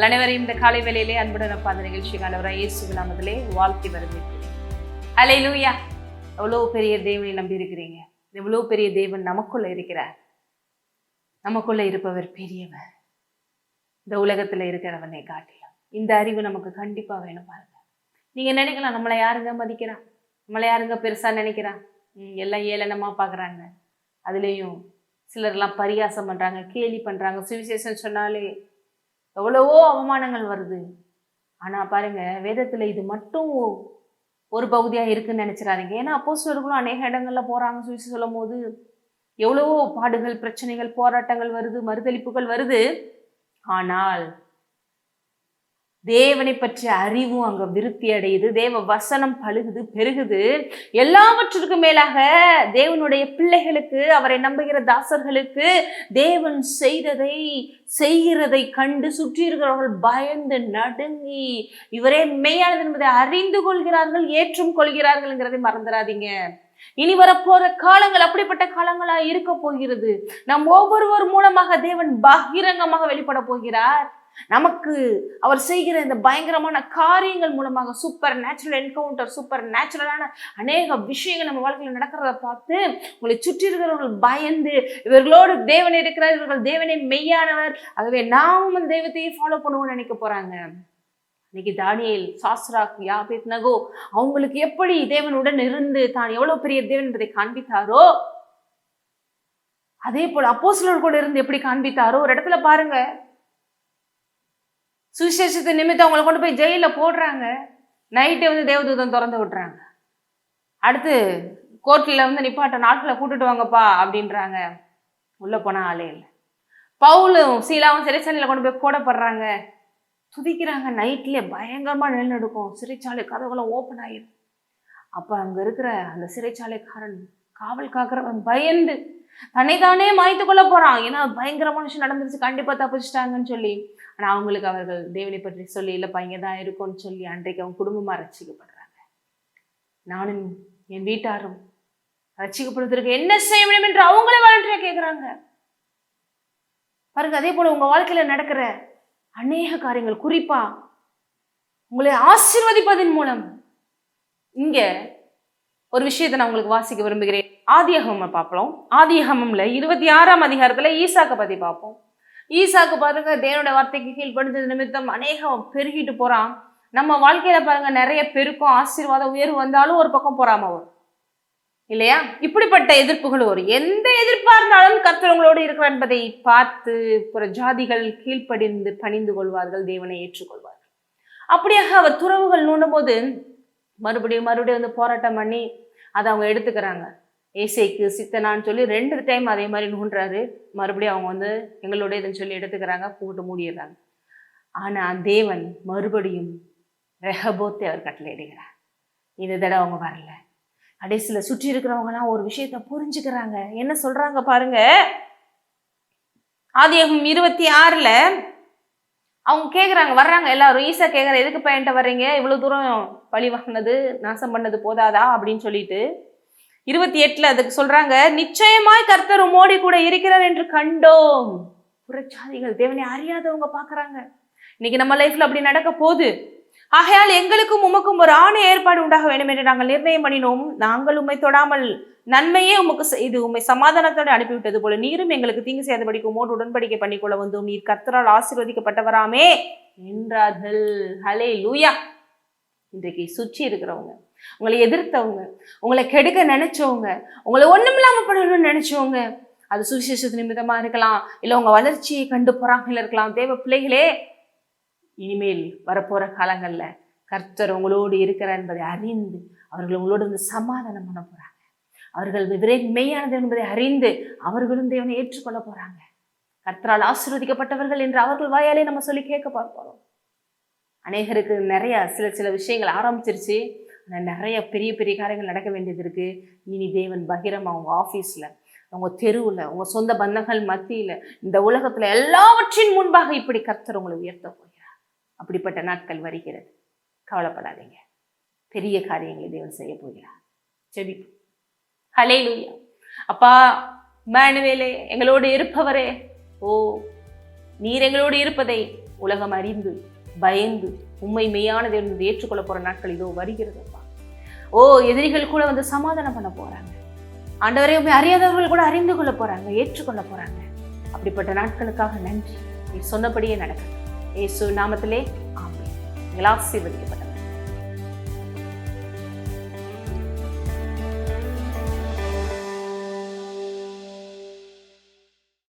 உங்கள் அனைவரையும் இந்த காலை வேளையிலே அன்புடன் அப்பா அந்த நிகழ்ச்சி ஆண்டவராகிய இயேசுவின் நாமத்திலே வாழ்த்தி வரவேற்கிறேன். அல்லேலூயா. எவ்வளோ பெரிய தேவனை நம்பி இருக்கிறீங்க. எவ்வளோ பெரிய தேவன் நமக்குள்ள இருக்கிறார். நமக்குள்ள இருப்பவர் பெரியவர். இந்த உலகத்துல இருக்கிறவனை காட்டிலும் இந்த அறிவு நமக்கு கண்டிப்பா வேணும். பாருங்க, நீங்க நினைக்கலாம் நம்மளை யாருங்க மதிக்கிறான், நம்மளை யாருங்க பெருசா நினைக்கிறான், எல்லாம் ஏளனமா பாக்குறாங்க. அதுலேயும் சிலர்லாம் பரியாசம் பண்றாங்க, கேலி பண்றாங்க. சுவிசேஷம் சொன்னாலே எவ்வளவோ அவமானங்கள் வருது. ஆனா பாருங்க, வேதத்துல இது மட்டும் ஒரு பகுதியா இருக்குன்னு நினைச்சிடாதீங்க. ஏன்னா அப்போஸ்தலர்களும் அநேக இடங்கள்ல போறாங்க, சுவிசேஷம் சொல்லும் போது எவ்வளவோ பாடுகள், பிரச்சனைகள், போராட்டங்கள் வருது, மறுதளிப்புகள் வருது. ஆனால் தேவனை பற்றிய அறிவும் அங்க விருத்தி அடையுது. தேவ வசனம் பழுகுது, பெருகுது. எல்லாவற்றிற்கும் மேலாக தேவனுடைய பிள்ளைகளுக்கு, அவரை நம்புகிற தாசர்களுக்கு தேவன் செய்கிறதை கண்டு சுற்றி இருக்கிறவர்கள் பயந்து நடுங்கி இவரே மெய்யானது என்பதை அறிந்து கொள்கிறார்கள், ஏற்றும் கொள்கிறார்கள்ங்கிறதை மறந்துடாதீங்க. இனி வரப்போற காலங்கள் அப்படிப்பட்ட காலங்களா இருக்க போகிறது. நம் ஒவ்வொருவர் மூலமாக தேவன் பகிரங்கமாக வெளிப்பட போகிறார். நமக்கு அவர் செய்கிற இந்த பயங்கரமான காரியங்கள் மூலமாக சூப்பர் நேச்சுரல் என்கவுண்டர், சூப்பர் நேச்சுரலான அநேக விஷயங்கள் நம்ம வாழ்க்கையில் நடக்கிறத பார்த்து உங்களை சுற்றி இருக்கிறவர்கள் பயந்து இவர்களோடு தேவன் இருக்கிறார், இவர்கள் தேவனே மெய்யானவர், ஆகவே நாமும் அந்த தெய்வத்தையே ஃபாலோ பண்ணுவோம்னு நினைக்க போறாங்க. இன்னைக்கு தானியேல், சாஸ்ராக், யாபேத்நேகோ அவங்களுக்கு எப்படி தேவனுடன் இருந்து தான் எவ்வளவு பெரிய தேவன் என்பதை காண்பித்தாரோ, அதே போல அப்போஸ்தலர்கள் கூட இருந்து எப்படி காண்பித்தாரோ. ஒரு இடத்துல பாருங்க, சுவிசேஷத்தை நிமித்தம் அவங்களை கொண்டு போய் ஜெயில போடுறாங்க. நைட்டே தேவதூதன் திறந்து விட்டுறாங்க. அடுத்து கோர்ட்ல நிப்பாட்ட நாட்களை கூட்டுட்டு வாங்கப்பா அப்படின்றாங்க. உள்ள போனா ஆளே இல்லை. பவுலும் சீலாவும் சிறைச்சாலையில கொண்டு போய் போடப்படுறாங்க. துதிக்கிறாங்க. நைட்லயே பயங்கரமா நிலநடுக்கும். சிறைச்சாலை கதவுகளும் ஓப்பன் ஆயிரும். அப்ப அங்க இருக்கிற அந்த சிறைச்சாலைக்காரன், காவல் காக்கிறவன் பயந்து தன்னைத்தானே மாய்த்து கொள்ள போறான். ஏன்னா பயங்கரமான விஷயம் நடந்துருச்சு, கண்டிப்பா தப்பிச்சிட்டாங்கன்னு சொல்லி. ஆனா அவங்களுக்கு அவர்கள் தேவனை பற்றி சொல்லி, இல்லப்பா இங்கதான் இருக்கும்னு சொல்லி அன்றைக்கு அவங்க குடும்பமா ரட்சிக்கப்படுறாங்க. நானும் என் வீட்டாரும் ரட்சிக்கப்படுவதற்கு என்ன செய்ய வேண்டும் என்று அவங்களே வாலண்டியரா கேட்கிறாங்க. பாருங்க, அதே போல உங்க வாழ்க்கையில நடக்கிற அநேக காரியங்கள், குறிப்பா உங்களை ஆசீர்வதிப்பதன் மூலம், இங்க ஒரு விஷயத்தை நான் உங்களுக்கு வாசிக்க விரும்புகிறேன். ஆதியாகமம் பார்ப்போம். ஆதியாகமம்ல 26ஆம் அதிகாரத்துல ஈசாக்கை பத்தி பார்ப்போம். ஈசாக்கு பாருங்க, தேவனுடைய வார்த்தைக்கு கீழ்ப்படிந்தது நிமித்தம் அநேகம் பெருகிட்டு போறான். நம்ம வாழ்க்கையில பாருங்க, நிறைய பெருக்கும், ஆசீர்வாதம், உயர்வு வந்தாலும் ஒரு பக்கம் போறாம வரும் இல்லையா? இப்படிப்பட்ட எதிர்ப்புகள் வரும். எந்த எதிர்ப்பா இருந்தாலும் கர்த்தர் உங்களோடு இருக்கிறார் என்பதை பார்த்து பிற ஜாதிகள் கீழ்ப்படிந்து பணிந்து கொள்வார்கள், தேவனை ஏற்றுக்கொள்வார்கள். அப்படியாக அவர் துறவுகள் நோண்டும் போது மறுபடியும் போராட்டம் பண்ணி அதை அவங்க எடுத்துக்கிறாங்க. ஏசைக்கு சித்தனான்னு சொல்லி 2 டைம் அதே மாதிரி நோன்றாரு. மறுபடியும் அவங்க எங்களுடைய இதுன்னு சொல்லி எடுத்துக்கிறாங்க, போட்டு மூடிடுறாங்க. ஆனா தேவன் மறுபடியும் ரெஹபோத்தை அவர் கட்டளையிடுகிறார். இந்த தடவை அவங்க வரல. கடைசியில சுற்றி இருக்கிறவங்கலாம் ஒரு விஷயத்த புரிஞ்சுக்கிறாங்க. என்ன சொல்றாங்க பாருங்க, ஆதியாகமம் 26ல அவங்க கேட்குறாங்க, வர்றாங்க எல்லாரும். ஈசா கேட்குற, எதுக்கு பையன்ட்ட வர்றீங்க, இவ்வளவு தூரம் பழி வாங்கினது, நாசம் பண்ணது போதாதா அப்படின்னு சொல்லிட்டு 28ல அதுக்கு சொல்றாங்க, நிச்சயமாய் கர்த்தர் உம்மோடு கூட இருக்கிறார் என்று கண்டோம். புறச்சாதிகள், தேவனை அறியாதவங்க பாக்குறாங்க. இன்னைக்கு நம்ம லைஃப்ல அப்படி நடக்க போகுது. ஆகையால் எங்களுக்கும் உமக்கும் ஒரு ஆணை ஏற்பாடு உண்டாக வேண்டும் என்று நாங்கள் நிர்ணயம் பண்ணினோம். நாங்கள் உம்மை தொடாமல் நன்மையே உமக்கு செய்து உம்மை சமாதானத்தோடு அனுப்பிவிட்டது போல நீரும் எங்களுக்கு தீங்கு செய்யாதபடிக்கு உம்மோடு உடன்படிக்கை பண்ணிக்கொள்ள வந்தோம். நீர் கர்த்தரால் ஆசீர்வதிக்கப்பட்டவராமே என்றார்கள். ஹல்லேலூயா. இன்றைக்கு சுற்றி இருக்கிறவங்க, உங்களை எதிர்த்தவங்க, உங்களை கெடுக்க நினைச்சவங்க, உங்களை ஒண்ணுமில்லாம பண்ணணும்னு நினைச்சவங்க, அது சுவிசேஷத்து நிமித்தமா இருக்கலாம், இல்ல உங்க வளர்ச்சியை கண்டு பொறாமையில இருக்கலாம். தேவ பிள்ளைகளே, இனிமேல் வரப்போற காலங்கள்ல கர்த்தர் உங்களோடு இருக்கிறார் என்பதை அறிந்து அவர்கள் உங்களோடு சமாதானம் பண்ண போறாங்க. அவர்கள் மெய்யானது என்பதை அறிந்து அவர்களும் தேவனை ஏற்றுக்கொள்ள போறாங்க. கர்த்தரால் ஆசீர்வதிக்கப்பட்டவர்கள் என்று அவர்கள் வாயாலே நம்ம சொல்லி கேட்க பார்ப்போம். அநேகருக்கு நிறைய சில விஷயங்கள் ஆரம்பிச்சிருச்சு. நிறைய பெரிய பெரிய காரியங்கள் நடக்க வேண்டியது இருக்கு. இனி தேவன் பகிரமா உங்க ஆபீஸ்ல, உங்க தெருவுல, உங்க சொந்த பந்தங்கள் மத்தியில, இந்த உலகத்துல எல்லாவற்றின் முன்பாக இப்படி கர்த்தர் உங்களை உயர்த்த போகிறார். அப்படிப்பட்ட நாட்கள் வருகிறது. கவலைப்படாதீங்க. பெரிய காரியங்களை தேவன் செய்ய போகிறார். ஜெபிப்போம். ஹல்லேலூயா. அப்பா இம்மானுவேலே, எங்களோடு இருப்பவரே, ஓ நீர் எங்களோடு இருப்பதை உலகம் அறிந்து பயந்து உண்மை மெய்யான தேவன் என்று ஏற்றுக்கொள்ள போற நாட்கள் இதோ வருகிறதுப்பா. ஓ, எதிரிகள் கூட வந்து சமாதானம் பண்ண போறாங்க. ஆண்டவரே, உண்மை அறியாதவர்கள் கூட அறிந்து கொள்ள போறாங்க, ஏற்றுக்கொள்ள போறாங்க. அப்படிப்பட்ட நாட்களுக்காக நன்றி. நீ சொன்னபடியே நடக்கட்டும். இயேசு நாமத்திலே ஆமென். நீங்கள் ஆசீர்வதிக்கப்பட்ட